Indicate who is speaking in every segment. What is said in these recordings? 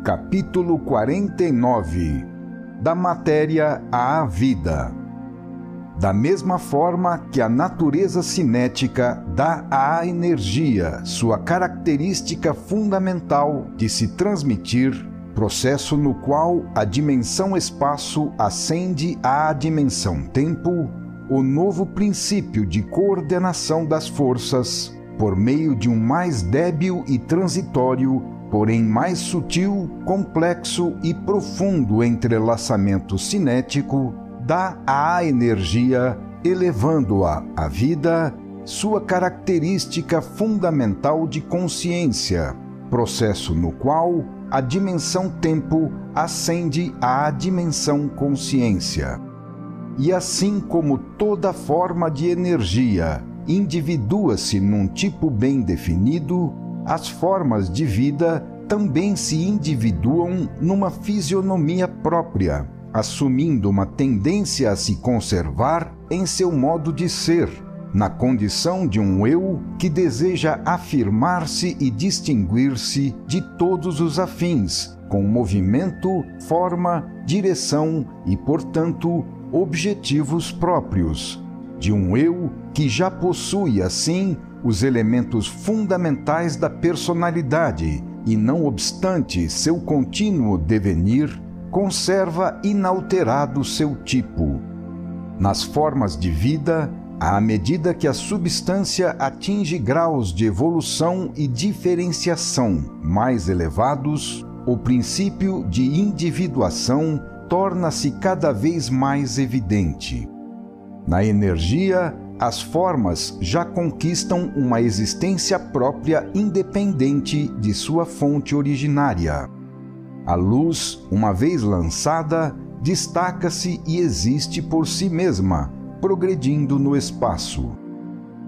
Speaker 1: Capítulo 49. Da matéria à vida. Da mesma forma que a natureza cinética dá à energia sua característica fundamental de se transmitir, processo no qual a dimensão espaço ascende à dimensão tempo, o novo princípio de coordenação das forças, por meio de um mais débil e transitório, porém mais sutil, complexo e profundo entrelaçamento cinético, dá à energia, elevando-a à vida, sua característica fundamental de consciência, processo no qual a dimensão tempo ascende à dimensão consciência. E assim como toda forma de energia individua-se num tipo bem definido, as formas de vida também se individuam numa fisionomia própria, assumindo uma tendência a se conservar em seu modo de ser, na condição de um eu que deseja afirmar-se e distinguir-se de todos os afins, com movimento, forma, direção e, portanto, objetivos próprios, de um eu que já possui, assim, os elementos fundamentais da personalidade e, não obstante seu contínuo devenir, conserva inalterado seu tipo. Nas formas de vida, à medida que a substância atinge graus de evolução e diferenciação mais elevados, o princípio de individuação torna-se cada vez mais evidente. Na energia, as formas já conquistam uma existência própria independente de sua fonte originária. A luz, uma vez lançada, destaca-se e existe por si mesma, progredindo no espaço.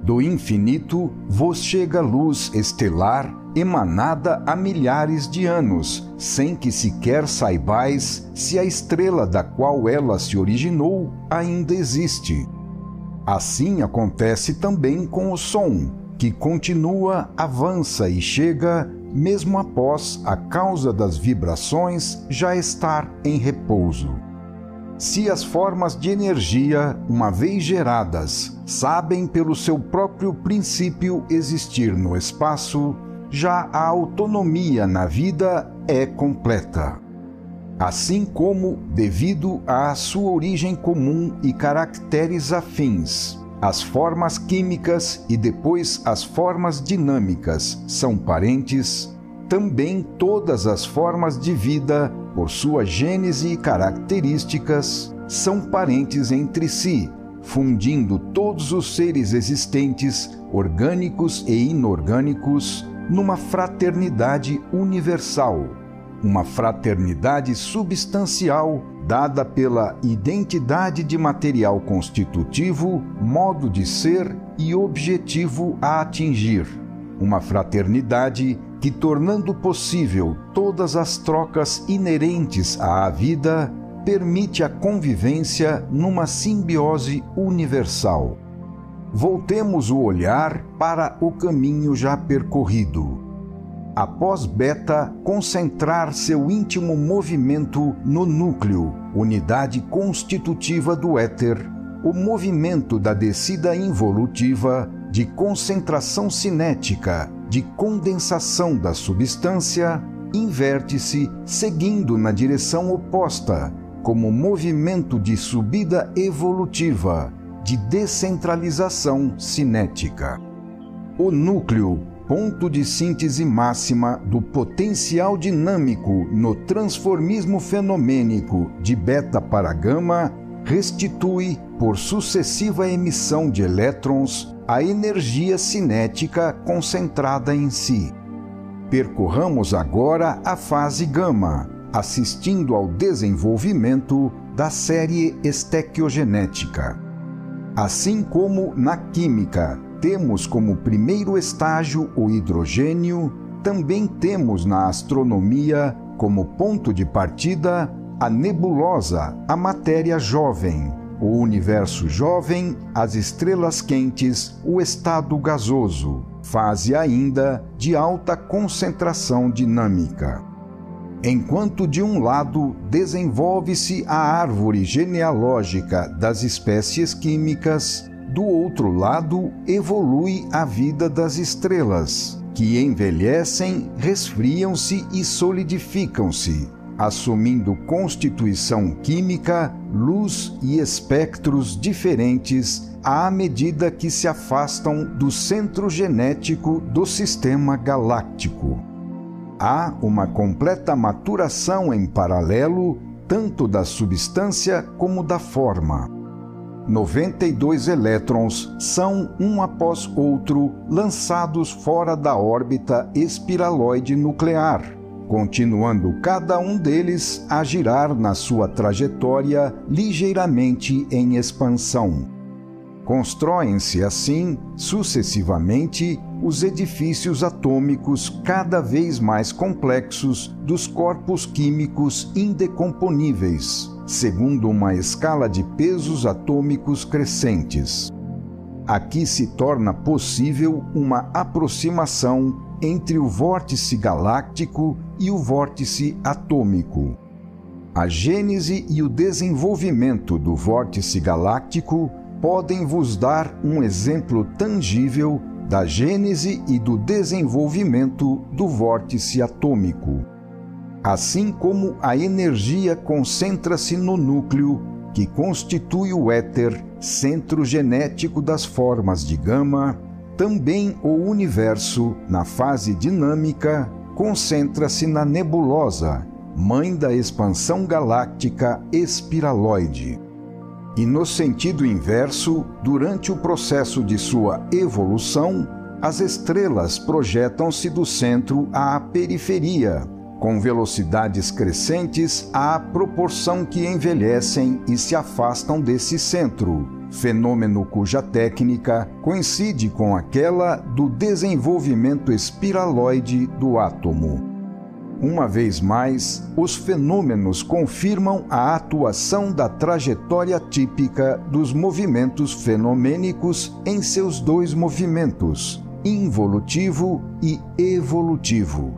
Speaker 1: Do infinito vos chega luz estelar emanada há milhares de anos, sem que sequer saibais se a estrela da qual ela se originou ainda existe. Assim acontece também com o som, que continua, avança e chega, mesmo após a causa das vibrações já estar em repouso. Se as formas de energia, uma vez geradas, sabem pelo seu próprio princípio existir no espaço, já a autonomia na vida é completa. Assim como, devido à sua origem comum e caracteres afins, as formas químicas e depois as formas dinâmicas são parentes, também todas as formas de vida, por sua gênese e características, são parentes entre si, fundindo todos os seres existentes, orgânicos e inorgânicos, numa fraternidade universal, uma fraternidade substancial dada pela identidade de material constitutivo, modo de ser e objetivo a atingir, uma fraternidade que, tornando possível todas as trocas inerentes à vida, permite a convivência numa simbiose universal. Voltemos o olhar para o caminho já percorrido. Após Beta concentrar seu íntimo movimento no núcleo, unidade constitutiva do éter, o movimento da descida involutiva, de concentração cinética, de condensação da substância, inverte-se seguindo na direção oposta, como movimento de subida evolutiva, de descentralização cinética. O núcleo, ponto de síntese máxima do potencial dinâmico no transformismo fenomênico de beta para gama, restitui, por sucessiva emissão de elétrons, a energia cinética concentrada em si. Percorramos agora a fase gama, assistindo ao desenvolvimento da série estequiogenética. Assim como na química temos como primeiro estágio o hidrogênio, também temos na astronomia como ponto de partida a nebulosa, a matéria jovem, o universo jovem, as estrelas quentes, o estado gasoso, fase ainda de alta concentração dinâmica. Enquanto de um lado desenvolve-se a árvore genealógica das espécies químicas, do outro lado evolui a vida das estrelas, que envelhecem, resfriam-se e solidificam-se, assumindo constituição química, luz e espectros diferentes à medida que se afastam do centro genético do sistema galáctico. Há uma completa maturação em paralelo, tanto da substância como da forma. 92 elétrons são, um após outro, lançados fora da órbita espiraloide nuclear, continuando cada um deles a girar na sua trajetória ligeiramente em expansão. Constroem-se assim, sucessivamente, os edifícios atômicos cada vez mais complexos dos corpos químicos indecomponíveis, segundo uma escala de pesos atômicos crescentes. Aqui se torna possível uma aproximação entre o vórtice galáctico e o vórtice atômico. A gênese e o desenvolvimento do vórtice galáctico podem vos dar um exemplo tangível da gênese e do desenvolvimento do vórtice atômico. Assim como a energia concentra-se no núcleo, que constitui o éter, centro genético das formas de gama, também o universo, na fase dinâmica, concentra-se na nebulosa, mãe da expansão galáctica espiraloide. E no sentido inverso, durante o processo de sua evolução, as estrelas projetam-se do centro à periferia, com velocidades crescentes à proporção que envelhecem e se afastam desse centro, fenômeno cuja técnica coincide com aquela do desenvolvimento espiraloide do átomo. Uma vez mais, os fenômenos confirmam a atuação da trajetória típica dos movimentos fenomênicos em seus dois movimentos, involutivo e evolutivo.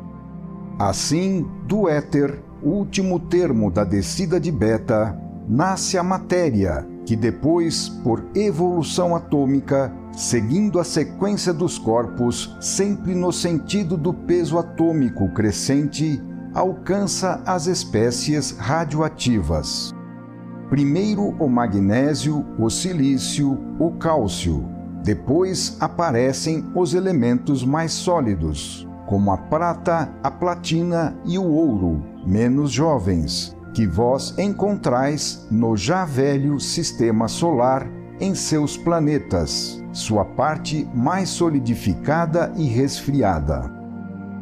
Speaker 1: Assim, do éter, último termo da descida de Beta, nasce a matéria, que depois, por evolução atômica, seguindo a sequência dos corpos, sempre no sentido do peso atômico crescente, alcança as espécies radioativas. Primeiro o magnésio, o silício, o cálcio. Depois aparecem os elementos mais sólidos, como a prata, a platina e o ouro, menos jovens, que vós encontrais no já velho sistema solar em seus planetas, sua parte mais solidificada e resfriada.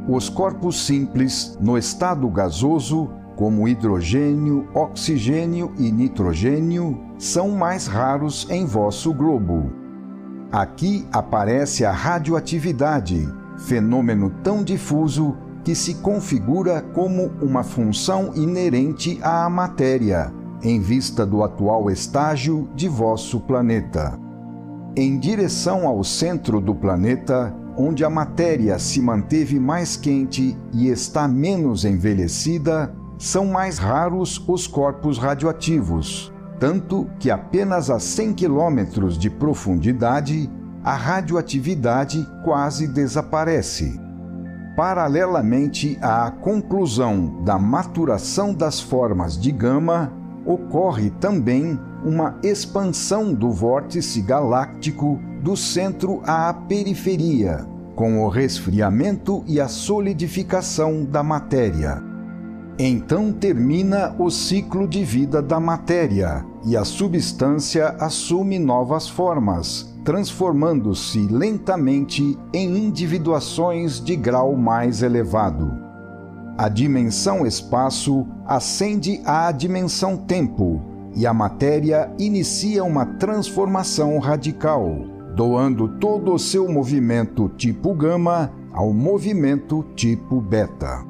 Speaker 1: Os corpos simples, no estado gasoso, como hidrogênio, oxigênio e nitrogênio, são mais raros em vosso globo. Aqui aparece a radioatividade, fenômeno tão difuso que se configura como uma função inerente à matéria, em vista do atual estágio de vosso planeta. Em direção ao centro do planeta, onde a matéria se manteve mais quente e está menos envelhecida, são mais raros os corpos radioativos, tanto que apenas a 100 km de profundidade, a radioatividade quase desaparece. Paralelamente à conclusão da maturação das formas de gama, ocorre também uma expansão do vórtice galáctico do centro à periferia, com o resfriamento e a solidificação da matéria. Então termina o ciclo de vida da matéria e a substância assume novas formas, transformando-se lentamente em individuações de grau mais elevado. A dimensão espaço ascende à dimensão tempo e a matéria inicia uma transformação radical, doando todo o seu movimento tipo gama ao movimento tipo beta.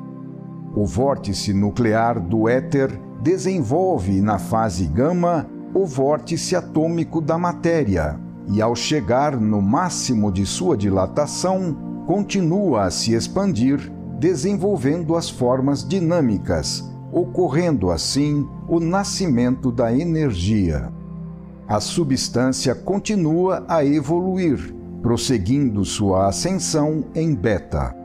Speaker 1: O vórtice nuclear do éter desenvolve na fase gama o vórtice atômico da matéria e, ao chegar no máximo de sua dilatação, continua a se expandir, desenvolvendo as formas dinâmicas, ocorrendo assim o nascimento da energia. A substância continua a evoluir, prosseguindo sua ascensão em beta.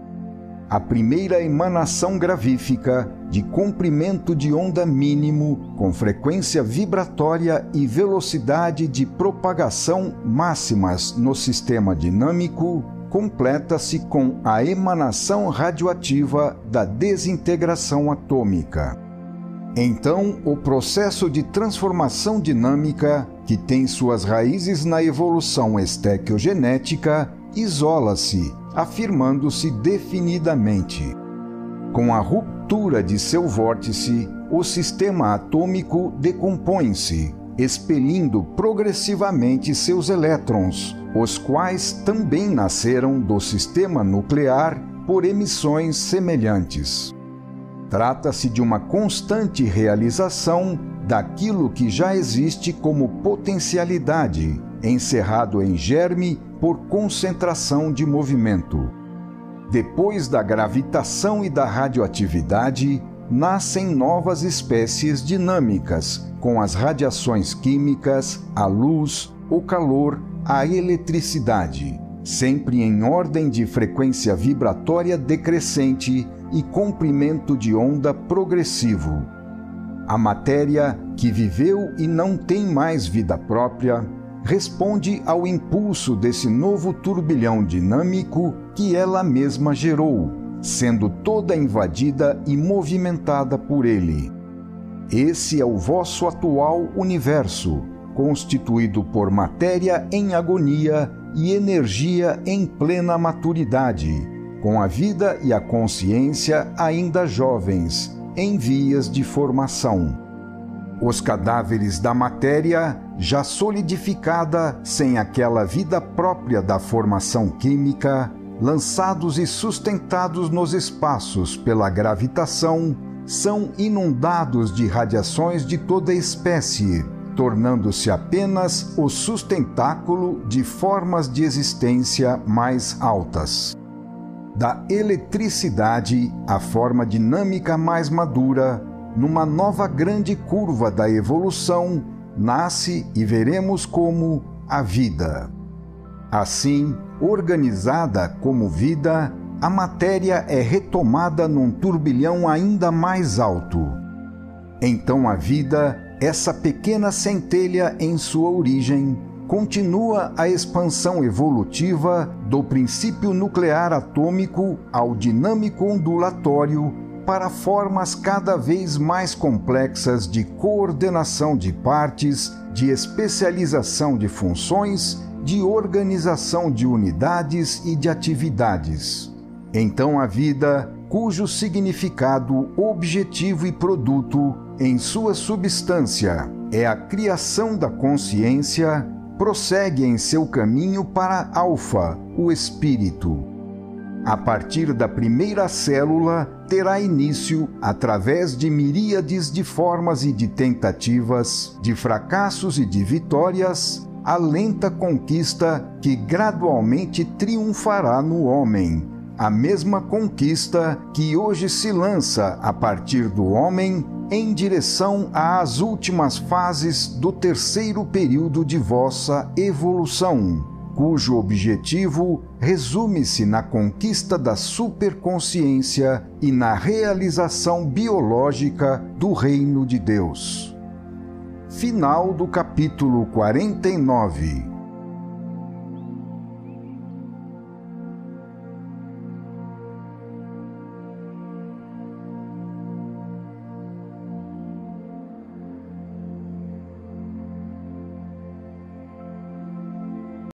Speaker 1: A primeira emanação gravífica, de comprimento de onda mínimo, com frequência vibratória e velocidade de propagação máximas no sistema dinâmico, completa-se com a emanação radioativa da desintegração atômica. Então, o processo de transformação dinâmica, que tem suas raízes na evolução estequiogenética, isola-se, afirmando-se definidamente. Com a ruptura de seu vórtice, o sistema atômico decompõe-se, expelindo progressivamente seus elétrons, os quais também nasceram do sistema nuclear por emissões semelhantes. Trata-se de uma constante realização daquilo que já existe como potencialidade, encerrado em germe por concentração de movimento. Depois da gravitação e da radioatividade, nascem novas espécies dinâmicas, com as radiações químicas, a luz, o calor, a eletricidade, sempre em ordem de frequência vibratória decrescente e comprimento de onda progressivo. A matéria, que viveu e não tem mais vida própria, responde ao impulso desse novo turbilhão dinâmico que ela mesma gerou, sendo toda invadida e movimentada por ele. Esse é o vosso atual universo, constituído por matéria em agonia e energia em plena maturidade, com a vida e a consciência ainda jovens, em vias de formação. Os cadáveres da matéria, já solidificada sem aquela vida própria da formação química, lançados e sustentados nos espaços pela gravitação, são inundados de radiações de toda espécie, tornando-se apenas o sustentáculo de formas de existência mais altas. Da eletricidade, a forma dinâmica mais madura, numa nova grande curva da evolução, nasce e veremos como a vida. Assim, organizada como vida, a matéria é retomada num turbilhão ainda mais alto. Então a vida, essa pequena centelha em sua origem, continua a expansão evolutiva do princípio nuclear atômico ao dinâmico ondulatório para formas cada vez mais complexas de coordenação de partes, de especialização de funções, de organização de unidades e de atividades. Então a vida, cujo significado, objetivo e produto, em sua substância, é a criação da consciência, prossegue em seu caminho para Alfa, o espírito. A partir da primeira célula, terá início, através de miríades de formas e de tentativas, de fracassos e de vitórias, a lenta conquista que gradualmente triunfará no homem, a mesma conquista que hoje se lança a partir do homem em direção às últimas fases do terceiro período de vossa evolução, cujo objetivo resume-se na conquista da superconsciência e na realização biológica do Reino de Deus. Final do capítulo 49.